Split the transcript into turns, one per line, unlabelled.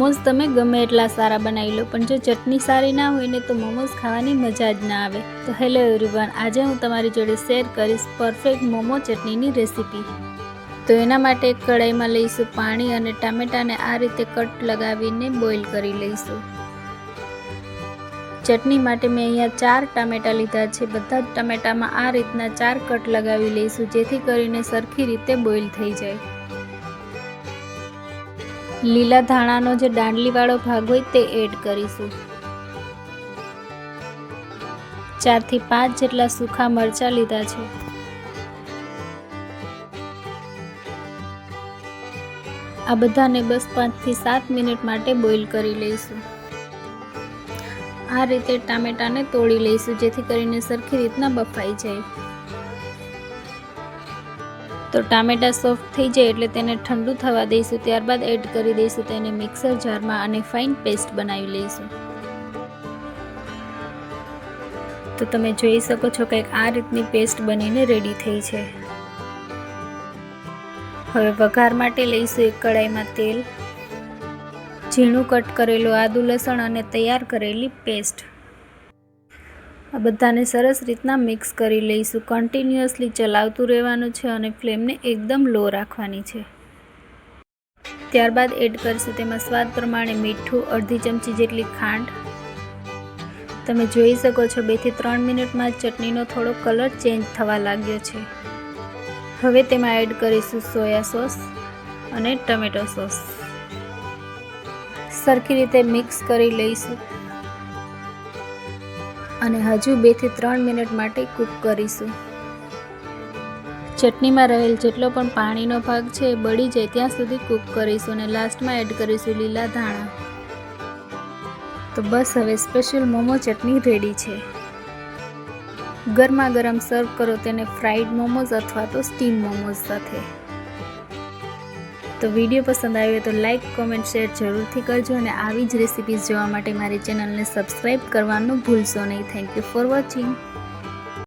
મોમોઝ તમે ગમે એટલા સારા બનાવી લો, પણ જો ચટણી સારી ના હોય ને તો મોમોઝ ખાવાની મજા જ ના આવે. તો હેલો એવરીવન, આજે હું તમારી જોડે શેર કરીશ પરફેક્ટ મોમો ચટણીની રેસીપી. તો એના માટે એક કઢાઈમાં લઈશું પાણી અને ટામેટાને આ રીતે કટ લગાવીને બોઇલ કરી લઈશું. ચટણી માટે મેં અહીંયા 4 ટામેટા લીધા છે. બધા જ ટામેટામાં આ રીતના 4 કટ લગાવી લઈશું, જેથી કરીને સરખી રીતે બોઇલ થઈ જાય. લીલા ધાણાનો જે દાંડલીવાળો ભાગ હોય તે એડ કરીશું. 4 થી 5 જેટલા સૂખા મરચાં લીધા છે. આ બધાને બસ 5 થી 7 મિનિટ માટે બોઇલ કરી લઈશું. આ રીતે ટામેટાને તોડી લઈશું, જેથી કરીને સરખી રીતના બફાઈ જાય. તો ટામેટા સોફ્ટ થઈ જાય એટલે તેને ઠંડુ થવા દઈશું. ત્યારબાદ એડ કરી દઈશું તેને મિક્સર જારમાં અને ફાઇન પેસ્ટ બનાવી લઈશું. તો તમે જોઈ શકો છો કે આ રીતની પેસ્ટ બનીને રેડી થઈ છે. હવે વઘાર માટે લઈશું એક કઢાઈમાં તેલ, ઝીણું કટ કરેલું આદુ લસણ અને તૈયાર કરેલી પેસ્ટ. આ બધાને સરસ રીતના મિક્સ કરી લઈશું. કન્ટિન્યુઅસલી ચલાવતું રહેવાનું છે અને ફ્લેમને એકદમ લો રાખવાની છે. ત્યારબાદ એડ કરીશું તેમાં સ્વાદ પ્રમાણે મીઠું, અડધી ચમચી જેટલી ખાંડ. તમે જોઈ શકો છો 2 થી 3 મિનિટમાં ચટણીનો થોડો કલર ચેન્જ થવા લાગ્યો છે. હવે તેમાં એડ કરીશું સોયા સોસ અને ટમેટો સોસ. સરખી રીતે મિક્સ કરી લઈશું અને હજુ 2 થી 3 મિનિટ માટે કૂક કરીશું. ચટણીમાં રહેલ જેટલો પણ પાણીનો ભાગ છે એ બળી જાય ત્યાં સુધી કૂક કરીશું અને લાસ્ટમાં એડ કરીશું લીલા ધાણા. તો બસ હવે સ્પેશિયલ મોમો ચટણી રેડી છે. ગરમા ગરમ સર્વ કરો તેને ફ્રાઈડ મોમોઝ અથવા તો સ્ટીમ મોમોઝ સાથે. તો વિડીયો પસંદ આવ્યો તો લાઇક, કોમેન્ટ, શેર જરૂરથી કરજો અને આવી જ રેસિપીઝ જોવા માટે મારી ચેનલને સબસ્ક્રાઈબ કરવાનું ભૂલશો નહીં. Thank you for watching.